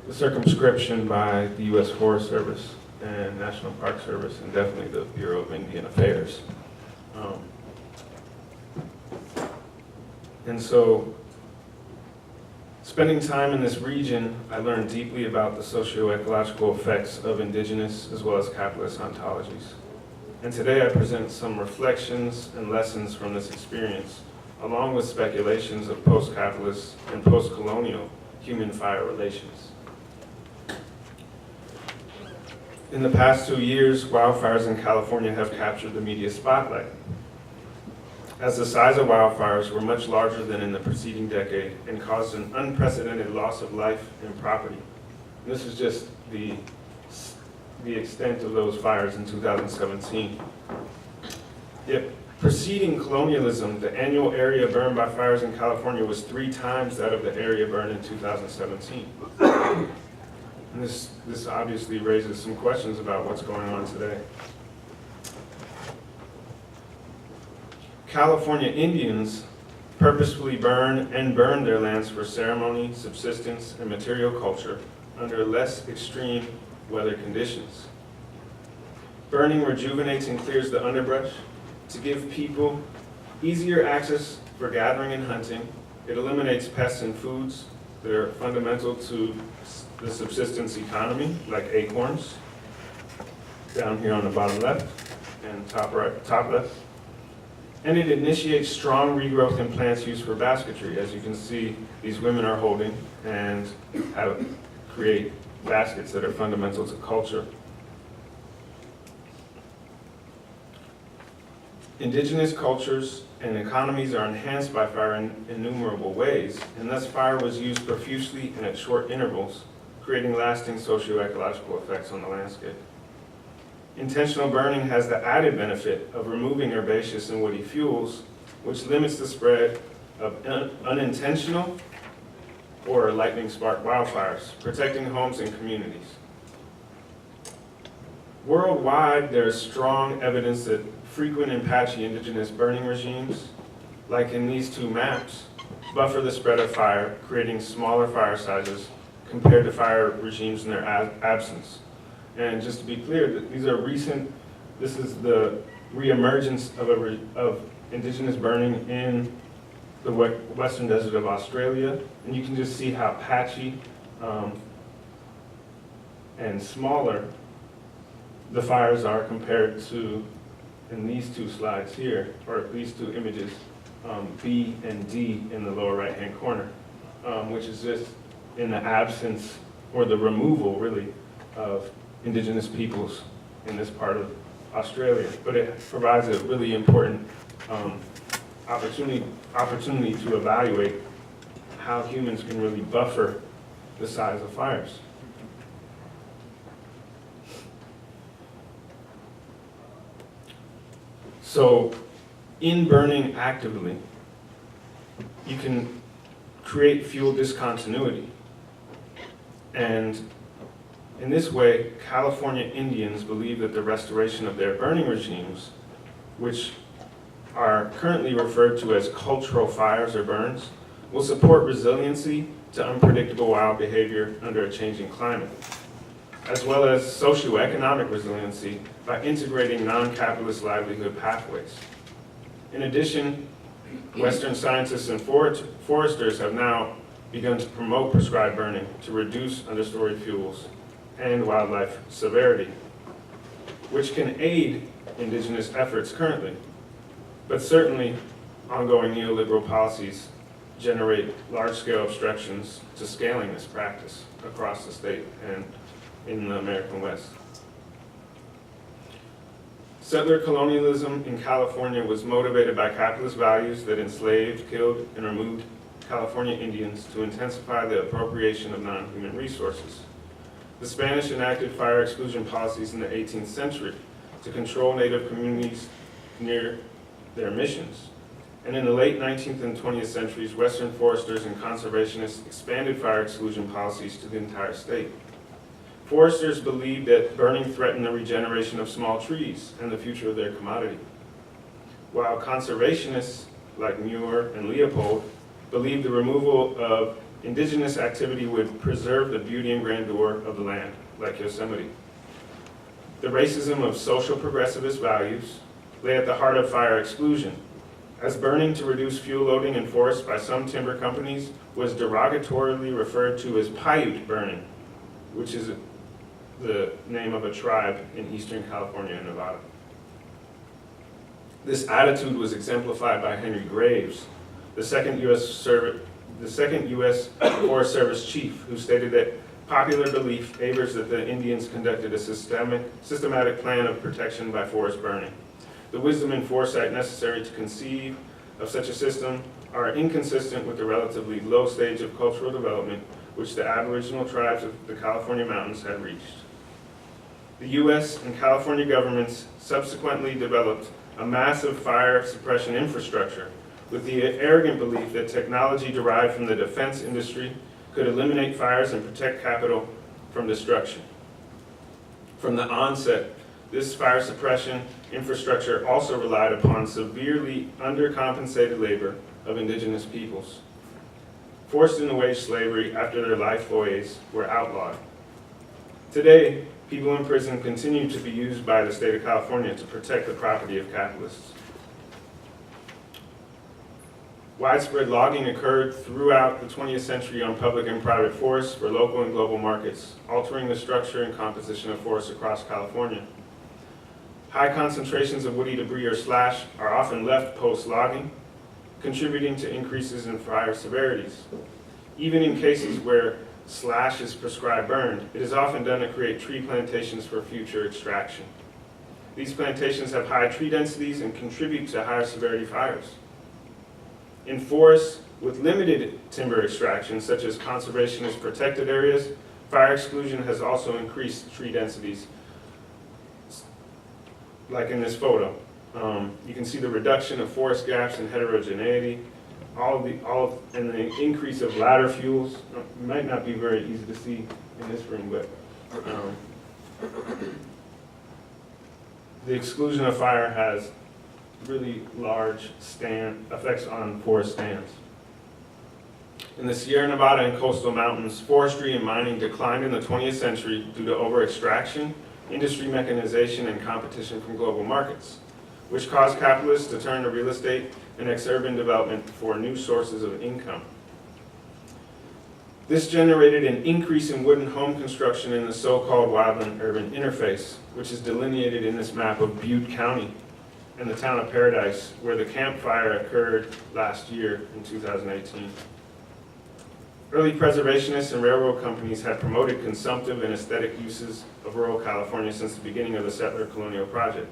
the circumscription by the U.S. Forest Service and National Park Service, and definitely the Bureau of Indian Affairs. And so, spending time in this region, I learned deeply about the socio-ecological effects of indigenous as well as capitalist ontologies. And today I present some reflections and lessons from this experience, along with speculations of post-capitalist and post-colonial human-fire relations. In the past 2 years, wildfires in California have captured the media spotlight, as the size of wildfires were much larger than in the preceding decade and caused an unprecedented loss of life and property. And this is just the extent of those fires in 2017. Yet, preceding colonialism, the annual area burned by fires in California was 3 times that of the area burned in 2017. And this obviously raises some questions about what's going on today. California Indians purposefully burn their lands for ceremony, subsistence, and material culture under less extreme weather conditions. Burning rejuvenates and clears the underbrush to give people easier access for gathering and hunting. It eliminates pests and foods that are fundamental to the subsistence economy, like acorns, down here on the bottom left and top left. And it initiates strong regrowth in plants used for basketry. As you can see, these women are holding and create baskets that are fundamental to culture. Indigenous cultures and economies are enhanced by fire in innumerable ways, and thus fire was used profusely and at short intervals, creating lasting socio-ecological effects on the landscape. Intentional burning has the added benefit of removing herbaceous and woody fuels, which limits the spread of unintentional or lightning spark wildfires, protecting homes and communities. Worldwide, there is strong evidence that frequent and patchy indigenous burning regimes, like in these 2 maps, buffer the spread of fire, creating smaller fire sizes compared to fire regimes in their absence. And just to be clear, these are recent. This is the reemergence of indigenous burning in the western desert of Australia, and you can just see how patchy and smaller the fires are compared to in these 2 slides here, or these 2 images, B and D in the lower right-hand corner, which is just in the absence or the removal, really, of indigenous peoples in this part of Australia. But it provides a really important opportunity to evaluate how humans can really buffer the size of fires. So, in burning actively, you can create fuel discontinuity. And in this way, California Indians believe that the restoration of their burning regimes, which are currently referred to as cultural fires or burns, will support resiliency to unpredictable wild behavior under a changing climate, as well as socioeconomic resiliency by integrating non-capitalist livelihood pathways. In addition, Western scientists and foresters have now begun to promote prescribed burning to reduce understory fuels and wildlife severity, which can aid indigenous efforts currently. But certainly, ongoing neoliberal policies generate large-scale obstructions to scaling this practice across the state and in the American West. Settler colonialism in California was motivated by capitalist values that enslaved, killed, and removed California Indians to intensify the appropriation of non-human resources. The Spanish enacted fire exclusion policies in the 18th century to control native communities near their missions. And in the late 19th and 20th centuries, Western foresters and conservationists expanded fire exclusion policies to the entire state. Foresters believed that burning threatened the regeneration of small trees and the future of their commodity, while conservationists like Muir and Leopold believed the removal of indigenous activity would preserve the beauty and grandeur of the land, like Yosemite. The racism of social progressivist values lay at the heart of fire exclusion, as burning to reduce fuel loading in forests by some timber companies was derogatorily referred to as Paiute burning, which is the name of a tribe in eastern California and Nevada. This attitude was exemplified by Henry Graves, the second U.S. Forest Service chief, who stated that popular belief favors that the Indians conducted a systematic plan of protection by forest burning. The wisdom and foresight necessary to conceive of such a system are inconsistent with the relatively low stage of cultural development which the Aboriginal tribes of the California mountains had reached. The U.S. and California governments subsequently developed a massive fire suppression infrastructure with the arrogant belief that technology derived from the defense industry could eliminate fires and protect capital from destruction. From the onset, this fire suppression infrastructure also relied upon severely undercompensated labor of indigenous peoples. Forced into wage slavery after their life voyages were outlawed. Today, people in prison continue to be used by the state of California to protect the property of capitalists. Widespread logging occurred throughout the 20th century on public and private forests for local and global markets, altering the structure and composition of forests across California. High concentrations of woody debris or slash are often left post-logging, contributing to increases in fire severities. Even in cases where slash is prescribed burned, it is often done to create tree plantations for future extraction. These plantations have high tree densities and contribute to higher severity fires. In forests with limited timber extraction, such as conservationist protected areas, fire exclusion has also increased tree densities, like in this photo. You can see the reduction of forest gaps and heterogeneity, and the increase of ladder fuels. It might not be very easy to see in this room, but the exclusion of fire has really large effects on forest stands. In the Sierra Nevada and coastal mountains, forestry and mining declined in the 20th century due to over-extraction, industry mechanization, and competition from global markets, which caused capitalists to turn to real estate and ex-urban development for new sources of income. This generated an increase in wooden home construction in the so-called wildland-urban interface, which is delineated in this map of Butte County and the town of Paradise, where the Camp Fire occurred last year in 2018. Early preservationists and railroad companies had promoted consumptive and aesthetic uses of rural California since the beginning of the settler colonial project.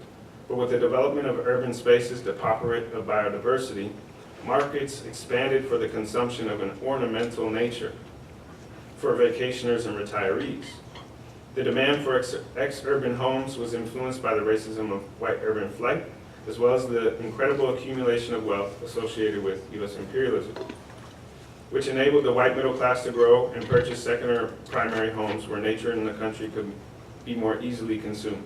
But with the development of urban spaces depauperate of biodiversity, markets expanded for the consumption of an ornamental nature for vacationers and retirees. The demand for ex-urban homes was influenced by the racism of white urban flight, as well as the incredible accumulation of wealth associated with U.S. imperialism, which enabled the white middle class to grow and purchase second or primary homes where nature in the country could be more easily consumed.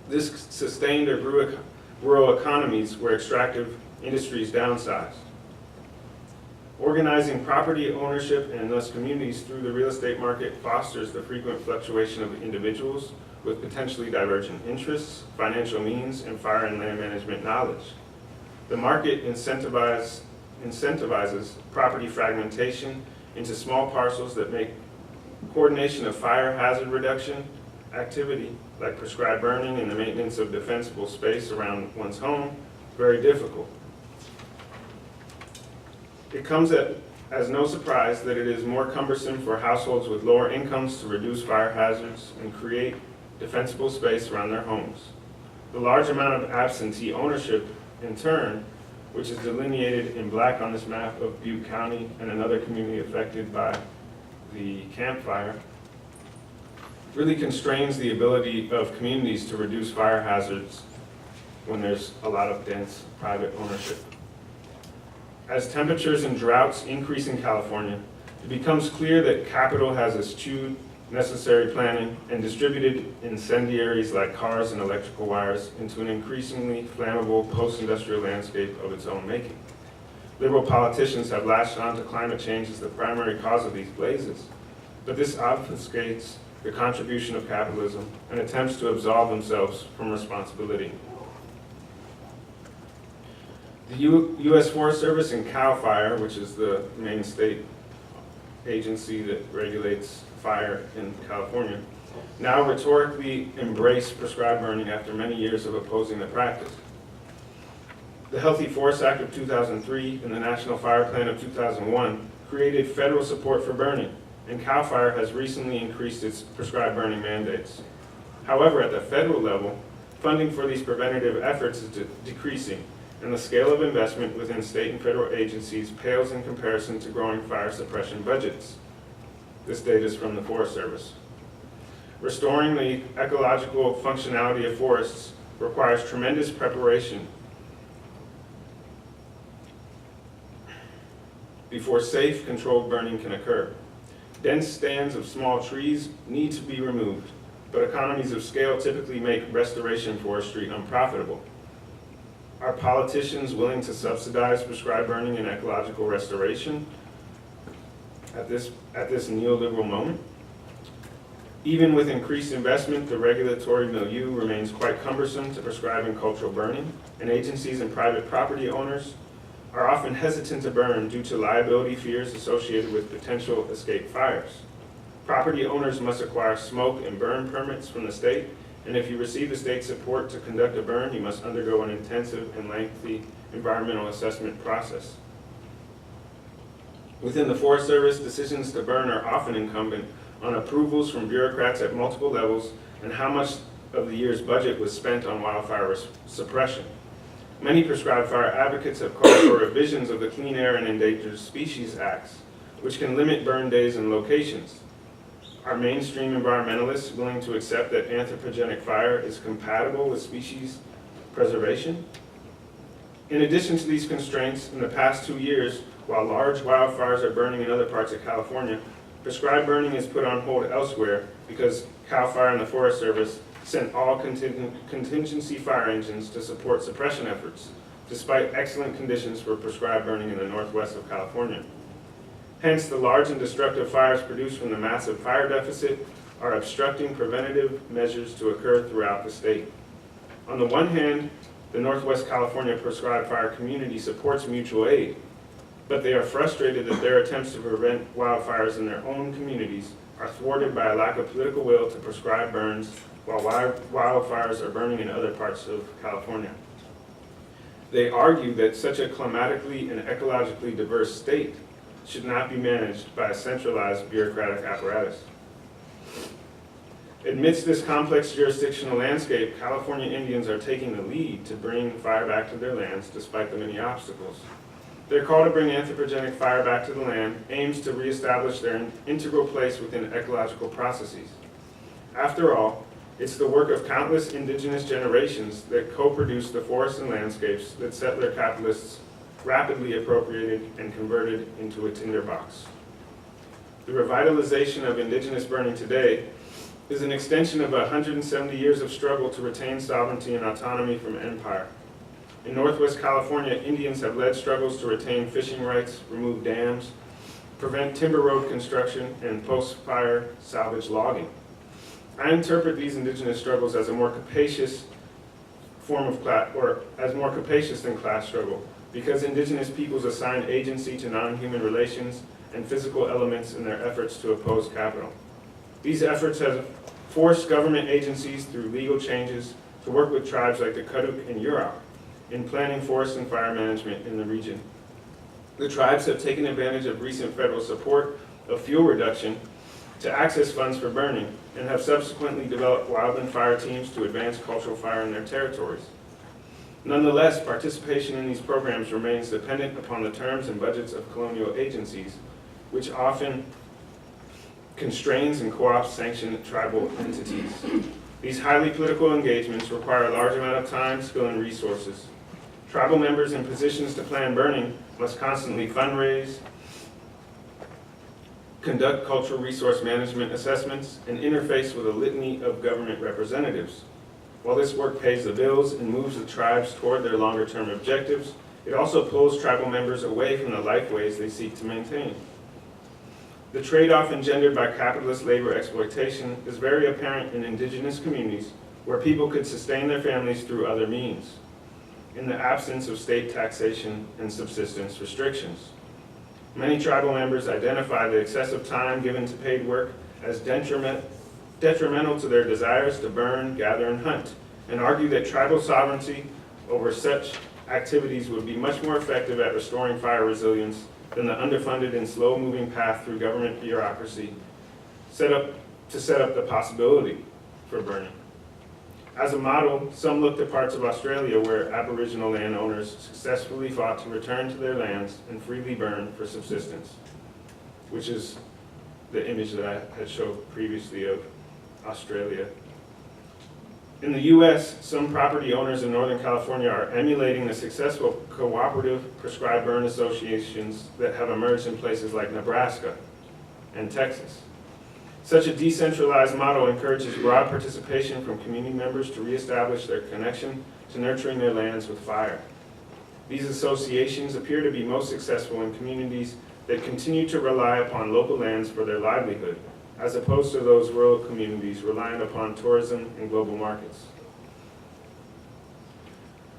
This sustained or grew rural economies where extractive industries downsized. Organizing property ownership and thus communities through the real estate market fosters the frequent fluctuation of individuals with potentially divergent interests, financial means, and fire and land management knowledge. The market incentivizes property fragmentation into small parcels that make coordination of fire hazard reduction activity, like prescribed burning and the maintenance of defensible space around one's home, very difficult. It comes as no surprise that it is more cumbersome for households with lower incomes to reduce fire hazards and create defensible space around their homes. The large amount of absentee ownership, in turn, which is delineated in black on this map of Butte County and another community affected by the Camp Fire, really constrains the ability of communities to reduce fire hazards when there's a lot of dense private ownership. As temperatures and droughts increase in California, it becomes clear that capital has eschewed necessary planning and distributed incendiaries like cars and electrical wires into an increasingly flammable post-industrial landscape of its own making. Liberal politicians have latched on to climate change as the primary cause of these blazes, but this obfuscates the contribution of capitalism and attempts to absolve themselves from responsibility. The U.S. Forest Service and CAL FIRE, which is the main state agency that regulates fire in California, now rhetorically embrace prescribed burning after many years of opposing the practice. The Healthy Forest Act of 2003 and the National Fire Plan of 2001 created federal support for burning, and CAL FIRE has recently increased its prescribed burning mandates. However, at the federal level, funding for these preventative efforts is decreasing, and the scale of investment within state and federal agencies pales in comparison to growing fire suppression budgets. This data is from the Forest Service. Restoring the ecological functionality of forests requires tremendous preparation before safe, controlled burning can occur. Dense stands of small trees need to be removed, but economies of scale typically make restoration forestry unprofitable. Are politicians willing to subsidize prescribed burning and ecological restoration at this neoliberal moment? Even with increased investment, the regulatory milieu remains quite cumbersome to prescribing cultural burning, and agencies and private property owners are often hesitant to burn due to liability fears associated with potential escape fires. Property owners must acquire smoke and burn permits from the state, and if you receive the state's support to conduct a burn, you must undergo an intensive and lengthy environmental assessment process. Within the Forest Service, decisions to burn are often incumbent on approvals from bureaucrats at multiple levels and how much of the year's budget was spent on wildfire suppression. Many prescribed fire advocates have called for revisions of the Clean Air and Endangered Species Acts, which can limit burn days and locations. Are mainstream environmentalists willing to accept that anthropogenic fire is compatible with species preservation? In addition to these constraints, in the past 2 years, while large wildfires are burning in other parts of California, prescribed burning is put on hold elsewhere because CAL FIRE and the Forest Service sent all contingency fire engines to support suppression efforts, despite excellent conditions for prescribed burning in the northwest of California. Hence, the large and destructive fires produced from the massive fire deficit are obstructing preventative measures to occur throughout the state. On the one hand, the Northwest California prescribed fire community supports mutual aid, but they are frustrated that their attempts to prevent wildfires in their own communities are thwarted by a lack of political will to prescribe burns while wildfires are burning in other parts of California. They argue that such a climatically and ecologically diverse state should not be managed by a centralized bureaucratic apparatus. Amidst this complex jurisdictional landscape, California Indians are taking the lead to bring fire back to their lands despite the many obstacles. Their call to bring anthropogenic fire back to the land aims to reestablish their integral place within ecological processes. After all, it's the work of countless indigenous generations that co-produced the forests and landscapes that settler capitalists rapidly appropriated and converted into a tinderbox. The revitalization of indigenous burning today is an extension of 170 years of struggle to retain sovereignty and autonomy from empire. In Northwest California, Indians have led struggles to retain fishing rights, remove dams, prevent timber road construction, and post-fire salvage logging. I interpret these indigenous struggles as a more capacious form of class, or as more capacious than class struggle, because indigenous peoples assign agency to non-human relations and physical elements in their efforts to oppose capital. These efforts have forced government agencies through legal changes to work with tribes like the Kaduk and Yurok in planning forest and fire management in the region. The tribes have taken advantage of recent federal support of fuel reduction to access funds for burning and have subsequently developed wildland fire teams to advance cultural fire in their territories. Nonetheless, participation in these programs remains dependent upon the terms and budgets of colonial agencies, which often constrains and co-opts sanctioned tribal entities. These highly political engagements require a large amount of time, skill, and resources. Tribal members in positions to plan burning must constantly fundraise, conduct cultural resource management assessments, and interface with a litany of government representatives. While this work pays the bills and moves the tribes toward their longer-term objectives, it also pulls tribal members away from the lifeways they seek to maintain. The trade-off engendered by capitalist labor exploitation is very apparent in indigenous communities where people could sustain their families through other means, in the absence of state taxation and subsistence restrictions. Many tribal members identify the excessive time given to paid work as detrimental to their desires to burn, gather, and hunt, and argue that tribal sovereignty over such activities would be much more effective at restoring fire resilience than the underfunded and slow-moving path through government bureaucracy set up the possibility for burning. As a model, some look to parts of Australia where Aboriginal landowners successfully fought to return to their lands and freely burn for subsistence, which is the image that I had showed previously of Australia. In the US, some property owners in Northern California are emulating the successful cooperative prescribed burn associations that have emerged in places like Nebraska and Texas. Such a decentralized model encourages broad participation from community members to reestablish their connection to nurturing their lands with fire. These associations appear to be most successful in communities that continue to rely upon local lands for their livelihood, as opposed to those rural communities relying upon tourism and global markets.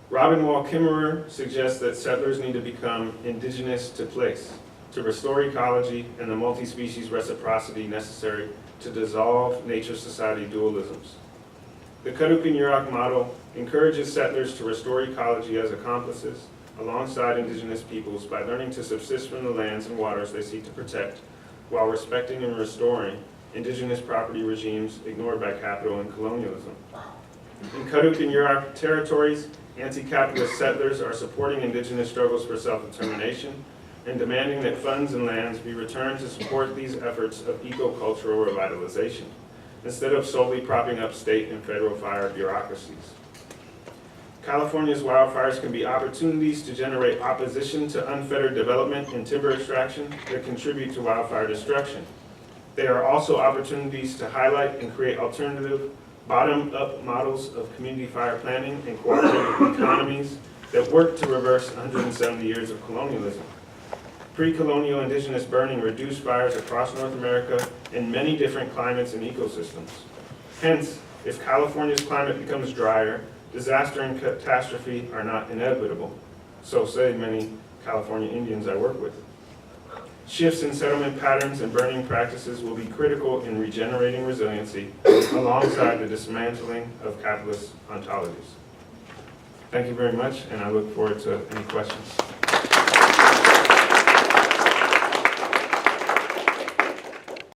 Robin Wall Kimmerer suggests that settlers need to become indigenous to place, to restore ecology and the multi-species reciprocity necessary to dissolve nature-society dualisms. The Kaduk-Yurok model encourages settlers to restore ecology as accomplices alongside indigenous peoples by learning to subsist from the lands and waters they seek to protect, while respecting and restoring indigenous property regimes ignored by capital and colonialism. In Kaduk-Yurok territories, anti-capitalist settlers are supporting indigenous struggles for self-determination and demanding that funds and lands be returned to support these efforts of eco-cultural revitalization, instead of solely propping up state and federal fire bureaucracies. California's wildfires can be opportunities to generate opposition to unfettered development and timber extraction that contribute to wildfire destruction. They are also opportunities to highlight and create alternative, bottom-up models of community fire planning and cooperative economies that work to reverse 170 years of colonialism. Pre-colonial indigenous burning reduced fires across North America in many different climates and ecosystems. Hence, if California's climate becomes drier, disaster and catastrophe are not inevitable. So say many California Indians I work with. Shifts in settlement patterns and burning practices will be critical in regenerating resiliency alongside the dismantling of capitalist ontologies. Thank you very much, and I look forward to any questions.